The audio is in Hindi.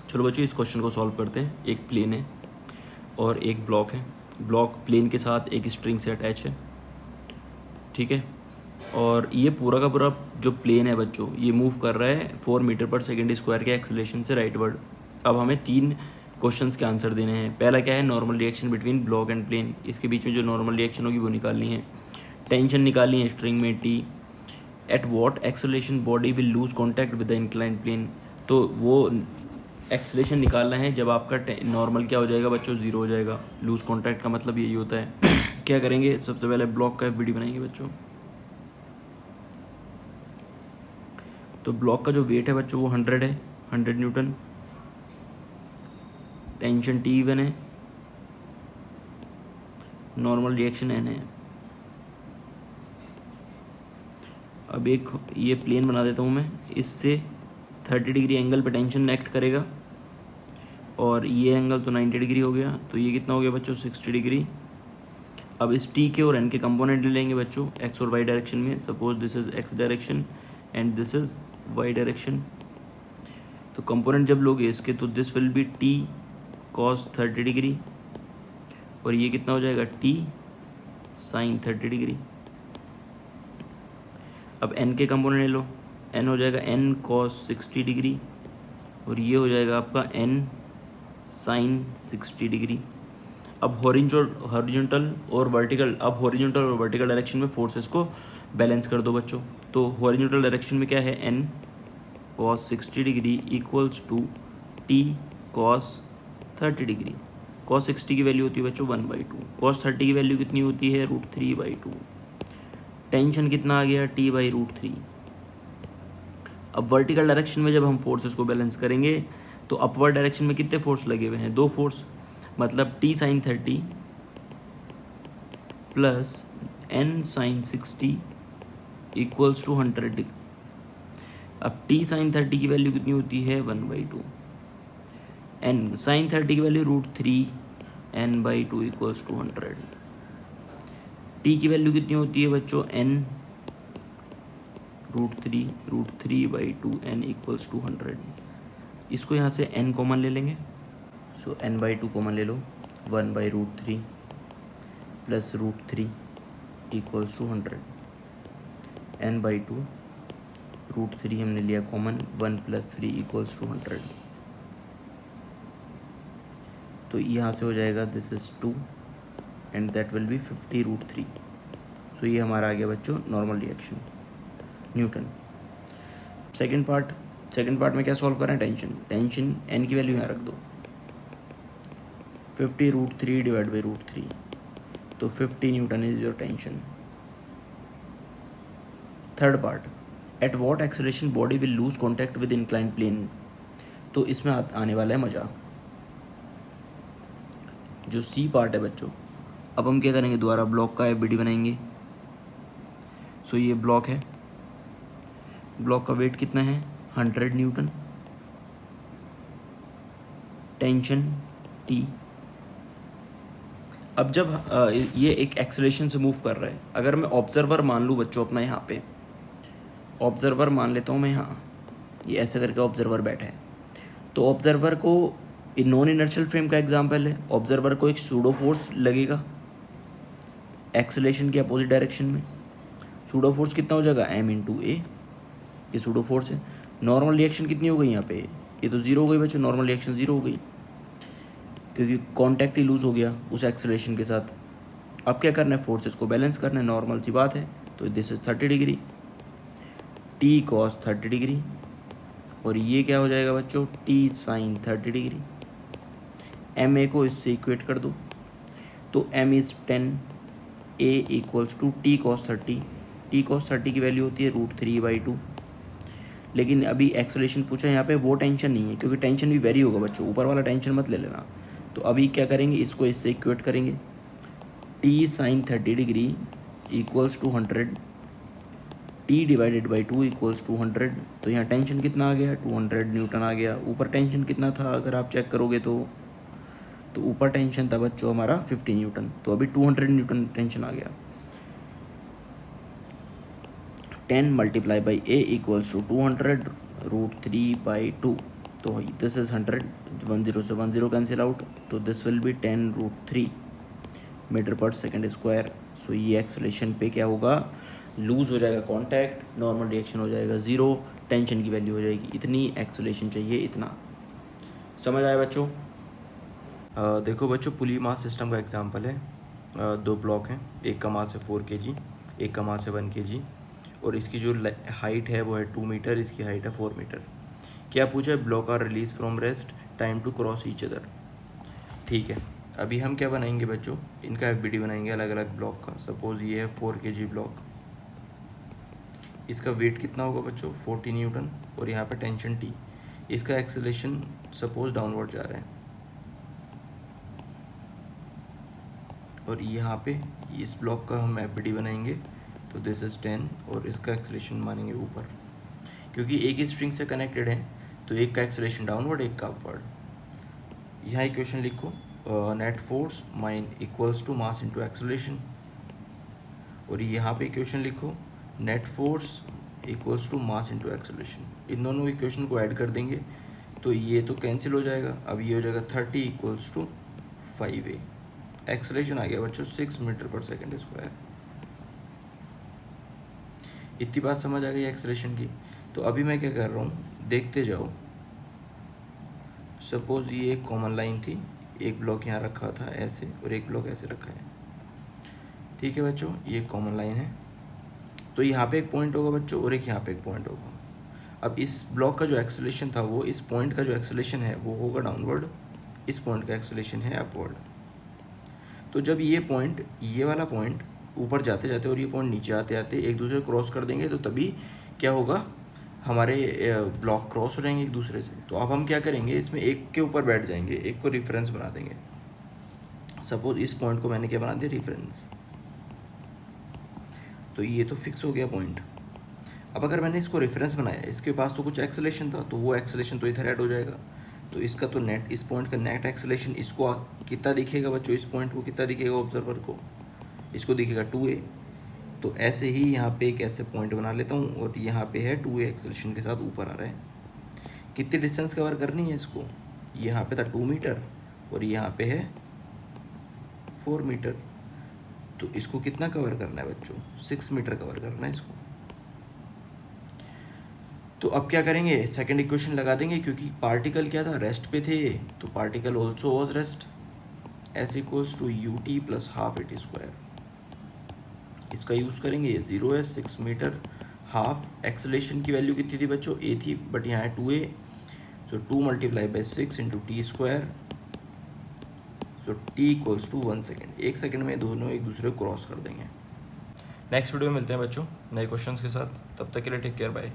चलो बच्चों इस क्वेश्चन को सॉल्व करते हैं। एक प्लेन है और एक ब्लॉक है। ब्लॉक प्लेन के साथ एक स्ट्रिंग से अटैच है, ठीक है। और ये पूरा का पूरा जो प्लेन है बच्चों, ये मूव कर रहा है 4 मीटर पर सेकेंड स्क्वायर के एक्सेलरेशन से राइटवर्ड। अब हमें 3 क्वेश्चंस के आंसर देने हैं। पहला क्या है, normal reaction between block and plane. इसके बीच में जो नॉर्मल रिएक्शन होगी वो निकालनी है। टेंशन निकालनी है स्ट्रिंग में T. At what acceleration body will lose contact with the inclined plane. तो वो एक्सेलरेशन निकालना है जब आपका नॉर्मल क्या हो जाएगा बच्चों, 0 हो जाएगा। लूज कॉन्टैक्ट का मतलब यही होता है। क्या करेंगे, सबसे पहले ब्लॉक का एफबीडी बनाएंगे बच्चों। तो ब्लॉक का जो वेट है बच्चों वो 100 है, 100 न्यूटन। टेंशन T1 है, नॉर्मल रिएक्शन N है। अब एक ये प्लेन बना देता हूँ मैं, इससे 30 डिग्री एंगल पे टेंशन एक्ट करेगा और ये एंगल तो 90 डिग्री हो गया, तो ये कितना हो गया बच्चों, 60 डिग्री। अब इस T के और N के कंपोनेंट ले लेंगे बच्चों x और y डायरेक्शन में। Suppose this is x direction and this is y direction. तो कंपोनेंट जब लोगे इसके तो this will be T cos 30 degree और ये कितना हो जाएगा T sin 30 डिग्री। अब n के कंपोनेंट ले लो, n हो जाएगा n cos 60 डिग्री और ये हो जाएगा आपका n sin 60 डिग्री। अब हॉरिजॉन्टल और वर्टिकल, अब हॉरिजॉन्टल और वर्टिकल डायरेक्शन में फोर्सेस को बैलेंस कर दो बच्चों। तो हॉरिजॉन्टल डायरेक्शन में क्या है, n cos 60 degree equals to t cos 30 degree. cos 60 की वैल्यू होती है बच्चों 1/2, cos 30 की वैल्यू कितनी होती है, √3/2। टेंशन कितना आ गया, T/√3। अब वर्टिकल डायरेक्शन में जब हम फोर्सेस को बैलेंस करेंगे तो अपवर्ड डायरेक्शन में कितने फोर्स लगे हुए हैं, 2 फोर्स। मतलब T sin 30 plus N sin 60 equals to 100। अब T sin 30 की वैल्यू कितनी होती है, 1/2। N sin 30 की value √3 N/2 equals to 100। T की वैल्यू कितनी होती है बच्चों, N √3/2 N इक्वल्स टू 100। इसको यहाँ से N कॉमन ले लेंगे, सो N/2 कॉमन ले लो, 1/√3 प्लस √3 इक्वल्स टू 100। N/2 √3 हमने लिया कॉमन, 1 + 3 इक्वल्स टू 100। तो यहाँ से हो जाएगा this is 2 and that will be 50√3। सो ये हमारा आ गया बच्चों normal reaction Newton. Second part में क्या सॉल्व कर रहे हैं, टेंशन एन की वैल्यू यहाँ रख दो, 50√3 डिवाइड बाई √3, तो 50 newton is your tension. Third part, at what acceleration body will lose contact with inclined plane. तो इसमें आने वाला है मजा, जो सी पार्ट है बच्चों। अब हम क्या करेंगे, दोबारा ब्लॉक का एफबीडी बनाएंगे। सो ये ब्लॉक है, ब्लॉक का वेट कितना है, 100 न्यूटन। Tension T। अब जब ये एक एक्सेलरेशन से मूव कर रहा है, अगर मैं ऑब्जर्वर मान लूँ बच्चों अपना, यहाँ पे ऑब्जर्वर मान लेता हूँ मैं, यहाँ ये ऐसे करके ऑब्जर्वर बैठा है। तो ऑब्जर्वर को नॉन इनर्शियल फ्रेम का एग्जांपल है, ऑब्जर्वर को एक सूडो फोर्स लगेगा एक्सेलरेशन के अपोजिट डायरेक्शन में। सूडो फोर्स कितना हो जाएगा, m/a, ये सूडो फोर्स है। नॉर्मल रिएक्शन कितनी हो गई यहाँ पे, ये तो 0 हो गई बच्चों, नॉर्मल रिएक्शन 0 हो गई क्योंकि कॉन्टैक्ट ही लूज हो गया उस एक्सेलरेशन के साथ। अब क्या करना है, फोर्सेस को बैलेंस करना है, नॉर्मल सी बात है। तो this is 30 degree, T cos 30 degree और ये क्या हो जाएगा बच्चों, T sin 30 डिग्री। ma को इससे इक्वेट कर दो, तो m is 10, a equals to T cos 30। T cos 30 की वैल्यू होती है √3/2। लेकिन अभी एक्सेलरेशन पूछा यहाँ पे, वो टेंशन नहीं है क्योंकि टेंशन भी वेरी होगा बच्चों, ऊपर वाला टेंशन मत ले लेना। तो अभी क्या करेंगे, इसको इससे इक्वेट करेंगे, T sin 30 degree equals to 100, T divided by 2 equals to 100। तो यहाँ टेंशन कितना आ गया, 200 न्यूटन आ गया। ऊपर टेंशन कितना था अगर आप चेक करोगे तो ऊपर टेंशन था बच्चों हमारा 50 न्यूटन, तो अभी 200 न्यूटन टेंशन आ गया। 10 × a इक्वल्स टू 200 √3/2। तो दिस इज़ 100, 10 से 10 कैंसिल आउट, तो दिस विल बी 10√3 मीटर पर सेकेंड स्क्वायर। सो ये एक्सेलेरेशन पे क्या होगा, लूज़ हो जाएगा कांटेक्ट, नॉर्मल रिएक्शन हो जाएगा 0, टेंशन की वैल्यू हो जाएगी इतनी, एक्सेलेरेशन चाहिए इतना। समझ आया बच्चों? देखो बच्चों, पुली मास सिस्टम का एग्जांपल है। दो ब्लॉक हैं, एक का मास है 4 kg, एक का मास है 1 kg, और इसकी जो हाइट है वो है 2 मीटर, इसकी हाइट है 4 मीटर। क्या पूछा है, block are release from rest, time to cross each other. ठीक है, अभी हम क्या बनाएंगे बच्चों, इनका एफबीडी बनाएंगे अलग अलग ब्लॉक का। सपोज ये है 4 kg ब्लॉक, इसका वेट कितना होगा बच्चों 40 न्यूटन, और यहाँ पे टेंशन टी। इसका एक्सेलेरेशन सपोज डाउनवर्ड जा रहा है, और यहाँ पे इस ब्लॉक का हम एफबीडी बनाएंगे, तो दिस इज 10, और इसका एक्सेलेरेशन मानेंगे ऊपर, क्योंकि एक ही स्ट्रिंग से कनेक्टेड है, तो एक का एक्सेलेरेशन डाउनवर्ड, एक का अपवर्ड। यहाँ इक्वेशन लिखो, net force mine equals to mass into acceleration, और यहाँ पे इक्वेशन लिखो, net force equals to mass into acceleration. इन दोनों इक्वेशन को ऐड कर देंगे तो ये तो कैंसिल हो जाएगा, अब ये हो जाएगा 30 इक्वल्स टू 5a। एक्सेलरेशन आ गया बच्चों 6 मीटर पर सेकेंड स्क्वायर। इतनी बात समझ आ गई एक्सेलरेशन की। तो अभी मैं क्या कर रहा हूँ, देखते जाओ। सपोज ये एक कॉमन लाइन थी, एक ब्लॉक यहाँ रखा था ऐसे, और एक ब्लॉक ऐसे रखा है। ठीक है बच्चों, ये कॉमन लाइन है, तो यहाँ पे एक पॉइंट होगा बच्चों, और एक यहाँ पे एक पॉइंट होगा। अब इस ब्लॉक का जो एक्सेलरेशन था, वो इस पॉइंट का जो एक्सेलरेशन है वो होगा डाउनवर्ड, इस पॉइंट का एक्सेलरेशन है अपवर्ड। तो जब ये पॉइंट, ये वाला पॉइंट ऊपर जाते जाते और ये पॉइंट नीचे आते आते एक दूसरे को क्रॉस कर देंगे, तो तभी क्या होगा, हमारे ब्लॉक क्रॉस हो जाएंगे एक दूसरे से। तो अब हम क्या करेंगे, इसमें एक के ऊपर बैठ जाएंगे, एक को रिफरेंस बना देंगे। सपोज इस पॉइंट को मैंने क्या बना दिया, रिफरेंस, तो ये तो फिक्स हो गया पॉइंट। अब अगर मैंने इसको रेफरेंस बनाया, इसके पास तो कुछ एक्सेलेरेशन था, तो वो एक्सेलेरेशन तो इधर ऐड हो जाएगा, तो इसका तो नेट, इस पॉइंट का नेट एक्सेलेरेशन इसको कितना दिखेगा बच्चों, इस पॉइंट को कितना दिखेगा ऑब्जर्वर को, इसको दिखेगा 2a। तो ऐसे ही यहाँ पे एक ऐसे पॉइंट बना लेता हूँ, और यहाँ पे है 2a एक्सेलेरेशन के साथ ऊपर आ रहा है। कितनी डिस्टेंस कवर करनी है इसको, यहाँ पे था 2 मीटर, और यहाँ पे है 4 मीटर, तो इसको कितना कवर करना है बच्चों, 6 मीटर कवर करना है इसको। तो अब क्या करेंगे, सेकंड इक्वेशन लगा देंगे, क्योंकि पार्टिकल क्या था, रेस्ट पे थे, तो particle also was rest, S equals to u t plus half a t square. इसका यूज़ करेंगे, ये 0 है, 6 मीटर, हाफ एक्सेलरेशन की वैल्यू कितनी थी बच्चों, a थी, बट यहाँ है 2a, so 2 multiply by 6 into t square, so t equals to 1 second. 1 second में दोनों एक दूसरे को क्रॉस कर देंगे। नेक्स्ट वीडियो में मिलते हैं बच्चों नए क्वेश्चंस के साथ, तब तक के लिए टेक केयर, बाय।